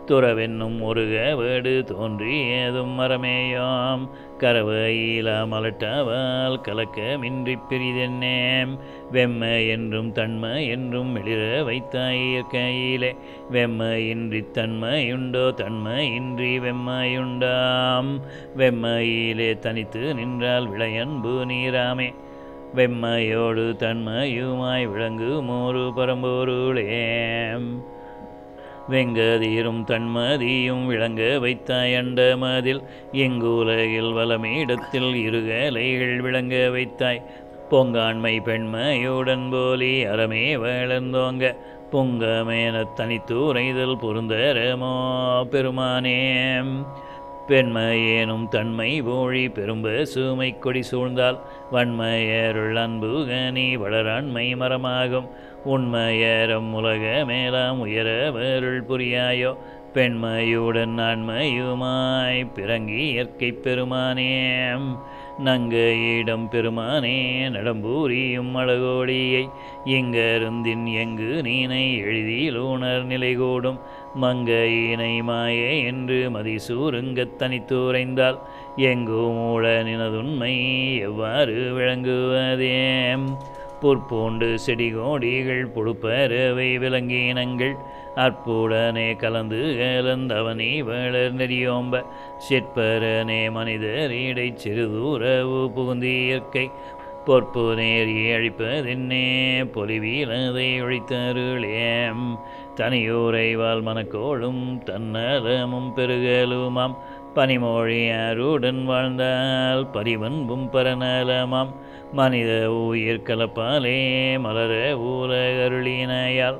துறவென்னும் ஒருக வேடு தோன்றியதும் மரமேயாம் கரவையிலா மலட்டாவால் கலக்கமின்றி பிரிதென்னேம் வெம்ம என்றும் தன்மை என்றும் வெளிர வைத்தாய் இயற்கையிலே வெம்மையின்றி தன்மையுண்டோ தன்மையின்றி வெம்மையுண்டாம் வெம்மையிலே தனித்து நின்றால் விளையன்பு நீராமே வெம்மையோடு தன்மையுமாய் விளங்குமோரு பரம்பொருளேம் வெங்கதீரும் தன்மதியும் விளங்க வைத்தாய் அண்டமதில் எங்குலகில் வலமீடத்தில் இருகலைகள் விளங்க வைத்தாய் பொங்காண்மை பெண்மையுடன் போலி அறமே வளர்ந்தோங்க பொங்கமேன தனித்துரைதல் பொருந்தரமோ பெருமானேம் பெண்மையேனும் தன்மை போழி பெரும்ப சுமை கொடி சூழ்ந்தால் வன்மையருள் அன்புகனி வளராண்மை மரமாகும் உண்மையரம் உலக மேலாம் உயரவருள் புரியாயோ பெண்மையுடன் ஆண்மையுமாய் பிறங்கி இயற்கை பெருமானேம் நங்கையிடம் பெருமானே நடம்பூரியும் அழகோடியை எங்கருந்தின் எங்கு நீனை எளிதில் உணர் நிலைகூடும் மங்கையினை மாயை என்று மதிசூருங்கத் தனித்துரைந்தால் எங்கு மூட நினதுண்மை எவ்வாறு விளங்குவதேம் புற்பூண்டு செடிகோடிகள் புழுப்பறவை விலங்கினங்கள் அற்புடனே கலந்தவனி வளர் நெறியோம்ப சிற்பரனே மனிதரிடை சிறுதூரவு புகுந்து இயற்கை பொற்பு நேரி அழிப்பதென்னே பொலிவீலதை ஒழித்தருளேம் தனியூரைவால் மனக்கோளும் தன்னலமும் பெருகலுமாம் பனிமொழியாருடன் வாழ்ந்தால் பரிவன்பும் பரநலமாம் மனித உயிர் கலப்பாலே மலர ஊரகருளினையால்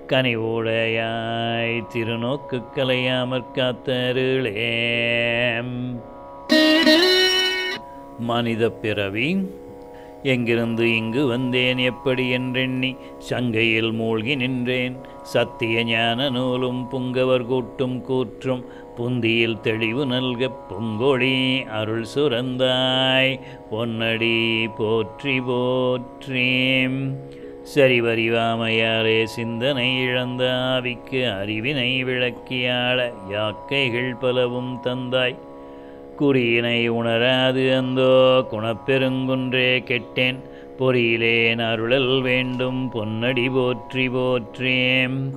கனிவுடையாய் திருநோக்கு கலையாமற் காத்தருளேம். மனித பிறவி எங்கிருந்து இங்கு வந்தேன் எப்படி என்றெண்ணி சங்கையில் மூழ்கி நின்றேன். சத்திய ஞான நூலும் புங்கவர் கூட்டும் கூற்றும் புந்தியில் தெளிவு நல்க பொங்கொழி அருள் சுரந்தாய் பொன்னடி போற்றி போற்றேம். சரிவறிவாமையாரே சிந்தனை இழந்த ஆவிக்கு அறிவினை விளக்கியாள யாக்கைகள் பலவும் தந்தாய். குறியினை உணராது அந்தோ குணப்பெருங்குன்றே கெட்டேன் பொறியிலேன் அருளல் வேண்டும் பொன்னடி போற்றி போற்றேம்.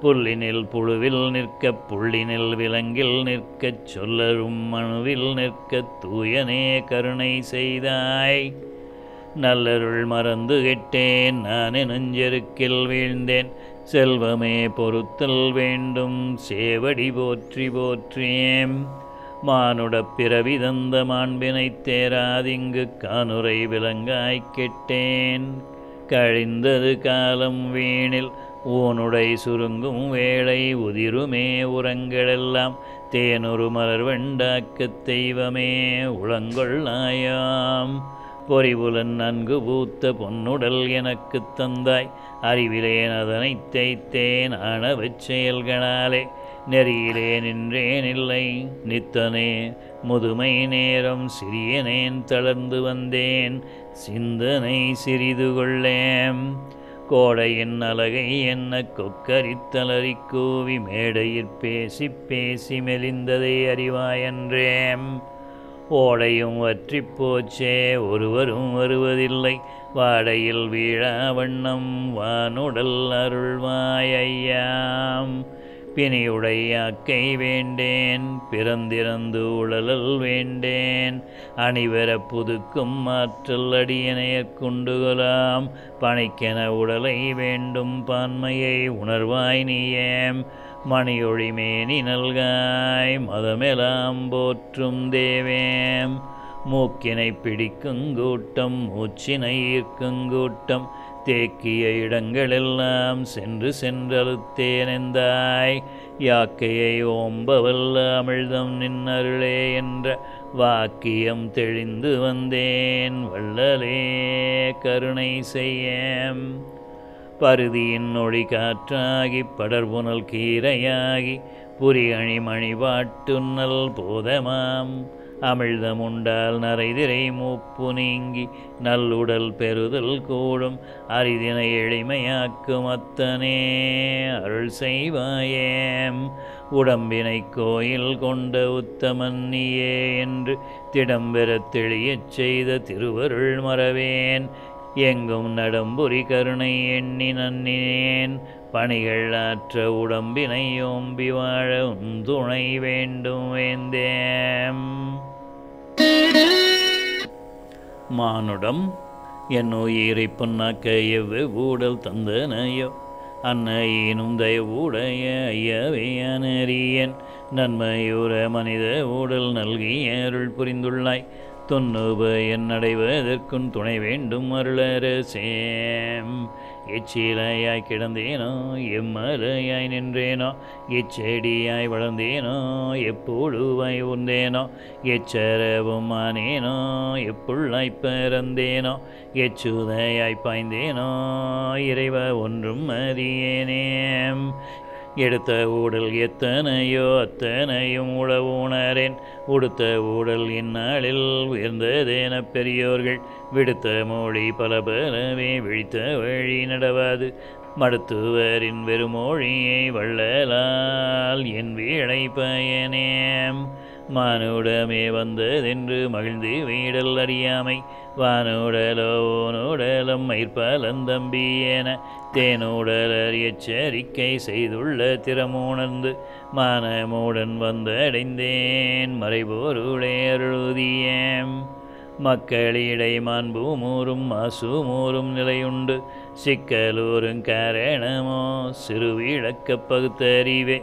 புல்லினில் புழுவில் நிற்க புள்ளினில் விலங்கில் நிற்கச் சொல்லரும் மனுவில் நிற்கத் தூயனே கருணை செய்தாய். நல்லருள் மறந்து கெட்டேன் நான் நெஞ்செருக்கில் வீழ்ந்தேன் செல்வமே பொறுத்தல் வேண்டும் சேவடி போற்றி போற்றேம். மானுடப் பிறவி தந்த மாண்பினை தேராதிங்கு கானுரை விலங்காய்க் கெட்டேன். கழிந்தது காலம் வீணில் ஊனுடை சுருங்கும் வேளை உதிருமே உரங்களெல்லாம் தேனொரு மலர் வெண்டாக்கத் தெய்வமே உளங்கொள்ளாயாம். பொறிபுலன் நன்கு பூத்த பொன்னுடல் எனக்குத் தந்தாய் அறிவிலேன் அதனைத் தேய்த்தேன் ஆணவச் செயல்களாலே நெறியிலே நின்றேன் இல்லை நித்தனே முதுமை நேரம் சிறியனேன் தளர்ந்து வந்தேன் சிந்தனை சிறிது கொள்ளேம். கோடையின் அலகை என்ன கொக்கரித்தலறி கூவி மேடையிற் பேசி பேசி மெலிந்ததை அறிவாயன்றேம். ஓடையும் வற்றி போச்சே ஒருவரும் வருவதில்லை வாடையில் வீழா வண்ணம் வானுடல் அருள்வாய் ஐயாம். பிணியுடை யாக்கை வேண்டேன் பிறந்திறந்து உழலல் வேண்டேன் அணிவர புதுக்கும் ஆற்றல் அடியனையற்குண்டுகலாம் பணிக்கென உடலை வேண்டும் பான்மையை உணர்வாய் நீயேம். மணியொழி மேனி நல்காய் மதமெலாம் போற்றும் தேவேம். மூக்கினை பிடிக்குங்கூட்டம் மூச்சினை ஈர்க்குங்கூட்டம் தேக்கிய இடங்களெல்லாம் சென்று சென்றழுத்தேனெந்தாய். யாக்கையை ஓம்பவல்ல அமிழ்தம் நின்னருளே என்ற வாக்கியம் தெளிந்து வந்தேன் வள்ளலே கருணை செய்யேம். பருதியின் ஒளி காற்றாகி படர்புனல் கீரையாகி புரிகணி மணிபாட்டுன்னல் போதமாம். அமிழ்தமுண்டால் நரைதிரை மூப்பு நீங்கி நல்லுடல் பெறுதல் கூடும் அரிதினை எளிமையாக்கும் அத்தனே அருள் செய்வாயேம். உடம்பினை கோயில் கொண்ட உத்தமன் நீயே என்று திடம்பெறத் தெளியச் செய்த திருவருள் மறவேன். எங்கும் நடம்புரி கருணை எண்ணி நன்னினேன் பணிகள் ஆற்ற உடம்பினை ஓம்பி வாழ துணை வேண்டும் வேந்தேம். மானுடம் என் உயிரை பொன்னாக்க எவ்வூடல் தந்தனையோ அன்னையினும் தயவுடைய ஐயவே அனறியன் நன்மையுற மனித ஊடல் நல்கி அருள் புரிந்துள்ளாய். தொன்னுப என் அடைவதற்கும் துணை வேண்டும் அருளரசேம். எச்சிலையாய் கிடந்தேனோ எம்மலையாய் நின்றேனோ எச்செடியாய் வளர்ந்தேனோ எப்பொழுவாய் உந்தேனோ எச்சரவும் ஆனேனோ எப்புள்ளாய் பிறந்தேனோ எச்சுதையாய் பாய்ந்தேனோ இறைவ ஒன்றும் அறியேனேம். எடுத்த ஊடல் எத்தனையோ அத்தனையும் உளவுணரேன் உடுத்த ஊடல் இந்நாளில் உயர்ந்ததேன பெரியோர்கள் விடுத்த மொழி பல பலவே விழித்த வழி நடவாது மடுத்துவரின் வெறுமொழியை வள்ளலால் என் வீழை பயனேம். மானுடமே வந்ததென்று மகிழ்ந்து வீடல் அறியாமை வானுடலோ ஊனுடலம் மயிர்பாலந்தம்பி என தேனுடலர் எச்சரிக்கை செய்துள்ள திறமுணர்ந்து மானமுடன் வந்தடைந்தேன் மறைபொருளே அருளுதியேம். மக்களிடை மாண்புமூறும் மாசுமூறும் நிலையுண்டு சிக்கலூரும் காரணமோ சிறுவிளக்க பகுத்தறிவே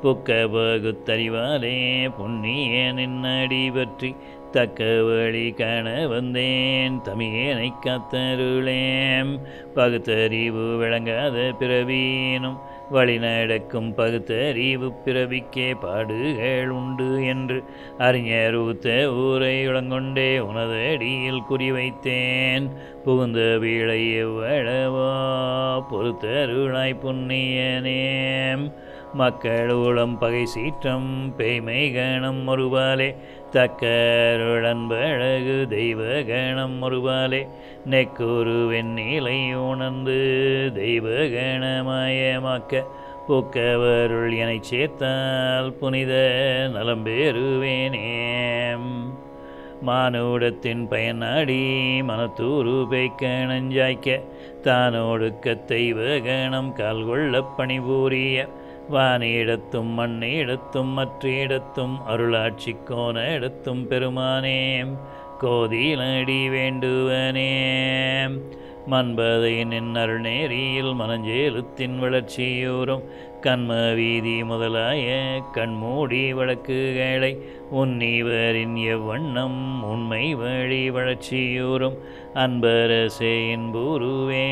புக்க பகுத்தறிவாலே புண்ணியனின் அடி பற்றி தக்க வழி காண வந்தேன் தமியனை காத்தருளேம். பகுத்தறிவு விளங்காத பிறவீனும் வழி நடக்கும் பகுத்தறிவு பிறவிக்கே பாடுகள் உண்டு என்று அறிஞர் ஊத்த ஊரை உளங்கொண்டே உனதடியில் குறிவைத்தேன். புகுந்த வீழை எவ்வளவோ பொறுத்தருளாய் புண்ணியனேம். மக்கள் உளம் பகை சீற்றம் பேய்மை கணம் ஒருவாலே தக்கருளன்பழகு தெய்வ கணம் ஒருவாலே நெக்குரு வெண்ணிலை உணர்ந்து தெய்வ கணமயமாக்க புக்கவருள் என சேர்த்தால் புனித நலம்பெறுவேனேம். மானுடத்தின் பயனாடி மனத்தூரு பேய்க்க நஞ்சாய்க்க தானோடுக்க தெய்வ கணம் கால்கொள்ள பணிபூரிய வானிடத்தும் மண்ணிடத்தும் மற்றிடத்தும் அருளாட்சி கோன இடத்தும் பெருமானேம் கோதிலடி வேண்டுவனேம். மன்பதை நின் அருள் நேரியில் மனஞ்சேலுத்தின் வளர்ச்சியூறும் கண்ம வீதி முதலாய கண்மூடி வழக்குகளை உன்னிவரின் எவ்வண்ணம் உண்மை வழி வளர்ச்சியூறும் அன்பரசே என்புருவே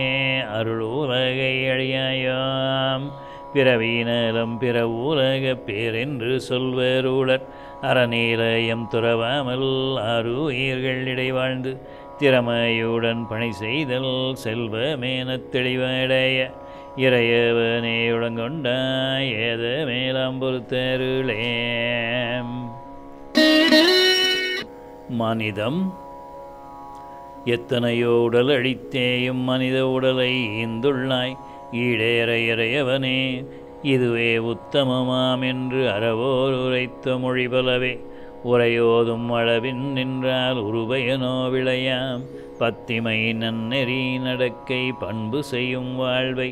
அருள் உலகை அழியாயாம். பிறவினலம் பிற உலக பேரென்று சொல்வருளர் அறநீலயம் துறவாமல் ஆறுயிர்கள் இடைவாழ்ந்து திறமையுடன் பணி செய்தல் செல்வமேன தெளிவடைய இறையவனே உடங்கொண்டாய் ஏத மேலாம் பொறுத்தருளேம். மனிதம் எத்தனையோ உடல் அழித்தேயும் மனித உடலை ஈந்துள்ளாய் ஈடேற இறையவனே இதுவே உத்தமமாம் என்று அறவோர் உரைத்த மொழி பலவே உரையோதும் அளவின் நின்றால் உருபயனோ விளையாம். பத்திமை நன்னெறி நடக்கை பண்பு செய்யும் வாழ்வை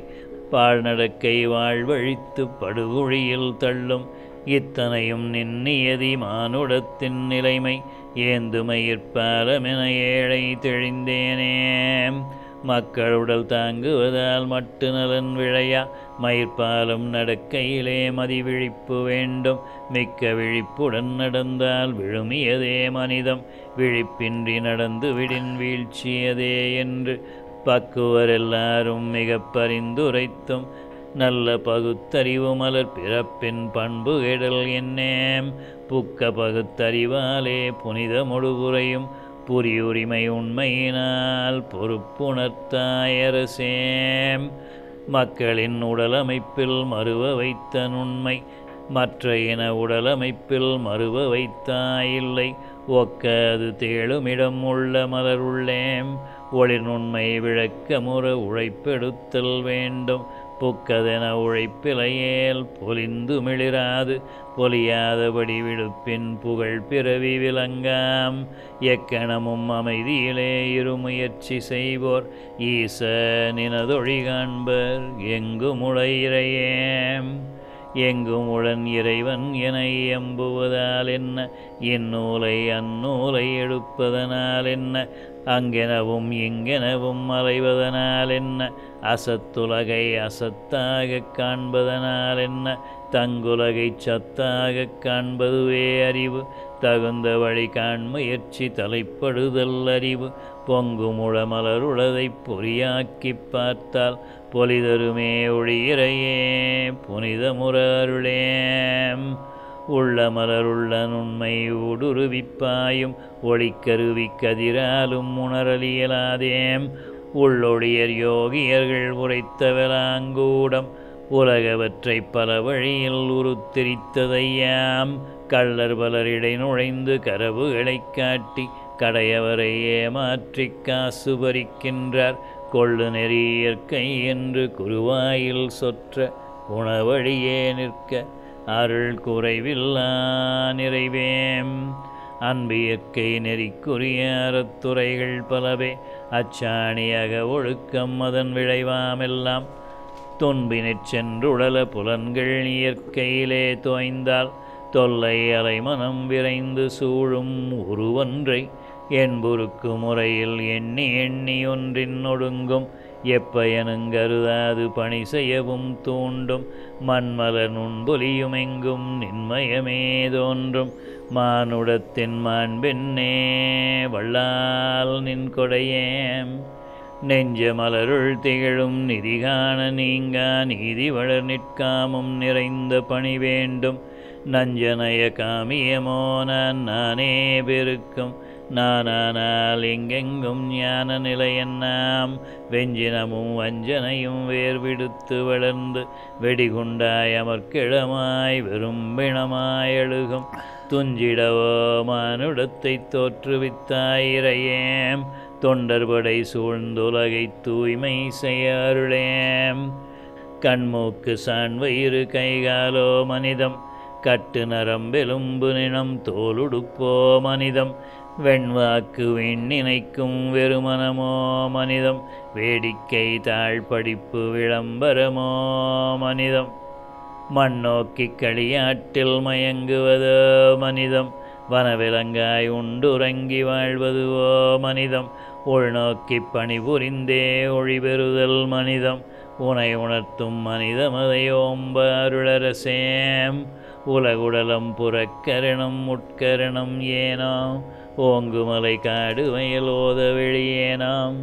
பாழ் நடக்கை வாழ்வழித்து படுகுழியில் தள்ளும் இத்தனையும் நின்னியதி மானுடத்தின் நிலைமை ஏந்துமயிர்பாலமென ஏழை தெளிந்தேனேம். மக்களுடல் தாங்குவதால் மட்டு நலன் விழையா மயிர்பாலும் நடக்கையிலே மதி விழிப்பு வேண்டும். மிக்க விழிப்புடன் நடந்தால் விழுமியதே மனிதம் விழிப்பின்றி நடந்து விடின் வீழ்ச்சியதே என்று பக்குவர் எல்லாரும் மிக பரிந்துரைத்தும் நல்ல பகுத்தறிவு மலர் பிறப்பின் பண்பு கெடல் என்னேம். புக்க பகுத்தறிவாலே புனித முழுகுறையும் புரியுரிமை உண்மையினால் பொறுப்புணர்த்தாயரசேம். மக்களின் உடலமைப்பில் மறுவ வைத்த நுண்மை மற்ற இன உடலமைப்பில் மறுவ வைத்தாயில்லை ஒக்க அது தேழுமிடம் உள்ள மலருள்ளேம். ஒளிர் நுண்மை விளக்க முற உழைப்பெடுத்தல் வேண்டும். புக்கதென உழைப்பிலையேல் பொலிந்து மிளிராது பொலியாதபடி விடுப்பின் புகழ் பிறவி விளங்காம். எக்கணமும் அமைதியிலே இருமுயற்சி செய்வோர் ஈச நினதொழி காண்பர் எங்குமுளையிறையேம். எங்குமுழன் இறைவன் என எம்புவதால் என்ன இந்நூலை அந்நூலை எடுப்பதனால் என்ன அங்கெனவும் இங்கெனவும் அலைவதனால் என்ன அசத்துலகை அசத்தாக காண்பதனால் என்ன தங்குலகை சத்தாக காண்பதுவே அறிவு. தகுந்த வழி காண்முயற்சி தலைப்படுதல் அறிவு. பொங்கு முழமலருளதை பொறியாக்கி பார்த்தால் பொலிதருமே ஒளியிறையே புனிதமுற அருளேம். உள்ள மலருள்ள நுண்மை ஊடுருவிப்பாயும் ஒளிக்கருவி கதிராலும் உணரலியலாதேம். உள்ளொழியர் யோகியர்கள் உரைத்தவலாங்கூடம் உலகவற்றை பல வழியில் உருத்திரித்ததையாம். கள்ளர் பலரிடை நுழைந்து கரவுகளை காட்டி கடையவரை ஏமாற்றி காசு பறிக்கின்றார். கொள்ளு நெறி இயற்கை என்று குருவாயில் சொற்ற உணவழியே நிற்க அருள் குறைவில்லா நிறைவேம். அன்பு இயற்கை நெறிக்குரிய அறத்துறைகள் பலவே அச்சாணியக ஒழுக்கம் அதன் விளைவாமெல்லாம் தொன்பினைச் சென்றுடல புலன்கள் இயற்கையிலே தோய்ந்தால் தொல்லை அலை மனம் விரைந்து சூழும் உருவொன்றை என்புருக்கு முறையில் எண்ணி எண்ணி ஒன்றின் ஒடுங்கும் எப்பயனுங்கருதாது பணி செய்யவும் தூண்டும் மண்மலர் நுண்பொலியும் எங்கும் நின்மயமே தோன்றும் மானுடத்தின் மாண்பெண்ணே வள்ளால் நின் கொடையேம் நெஞ்ச மலருள் திகழும் நிதிகாண நீங்கா நீதி வளர் நிற்காமும் நிறைந்த பணி வேண்டும் நஞ்சனய காமியமோ நானே பெருக்கும் நானால் எங்கெங்கும் ஞான நிலையென்னாம் வெஞ்சினமும் வஞ்சனையும் வேர்விடுத்து வளர்ந்து வெடிகுண்டாய் அமர்க்கிழமாய் விரும்பிணமாய் எழுகும் துஞ்சிடவோ மானுடத்தை தோற்றுவித்தாயிரையேம் தொண்டர்படை சூழ்ந்துலகை தூய்மை செய்ய அருளேம் கண்மூக்கு சாண்வயிறு கைகாலோ மனிதம் கட்டு நரம்பெலும்பு நினம் தோலுடுப்போ மனிதம் வெண்வாக்கு விண்ணினைக்கும் வெறுமனமோ மனிதம் வேடிக்கை தாழ்படிப்பு விளம்பரமோ மனிதம் மண்ணோக்கி களியாட்டில் மயங்குவதோ மனிதம் வனவிலங்காய் உண்டுறங்கி வாழ்வதுவோ மனிதம் உள்நோக்கி பணிபுரிந்தே ஒளிபெறுதல் மனிதம் உனை உணர்த்தும் மனிதமதை ஓம்ப அருளரசேம் உலகுடலம் புறக்கரணம் உட்கரணம் ஏனோ ஓங்குமலை காடு வயல் ஓத வெளியேனாம்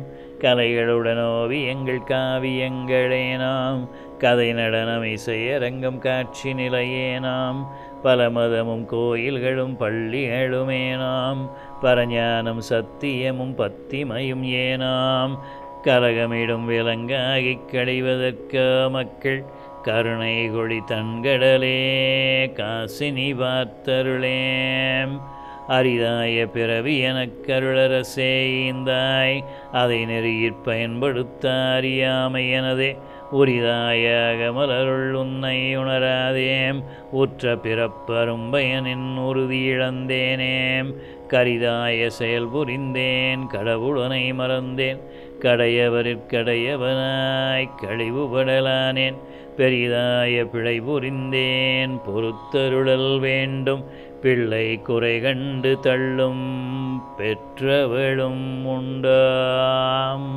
கலைகளுடன் ஓவியங்கள் காவியங்களேனாம் கதை நடனம் இசையரங்கம் காட்சி நிலையேனாம் பல மதமும் கோயில்களும் பள்ளிகளுமேனாம் பரஞானம் சத்தியமும் பத்திமையும் ஏனாம் கலகமிடும் விலங்காகிக் கழிவதற்க மக்கள் கருணை கொடி தன்கடலே காசினி பார்த்தருளேம் அரிதாய பிறவி எனக்கருளரசே ஈந்தாய் அதை நெறியிற் பயன்படுத்த அறியாமை எனதே உரிதாய அகமலருள் உன்னை உணராதேம் உற்ற பிறப்பரும் பயனின் உறுதி இழந்தேனேம் கரிதாய செயல் புரிந்தேன் கடவுளனை மறந்தேன் கடையவரிற்கடையவனாய் கழிவுபடலானேன் பெரிதாய பிழை புரிந்தேன் பொறுத்தருளல் வேண்டும் பிள்ளை குறை கண்டு தள்ளும் பெற்றவளும் உண்டாம்.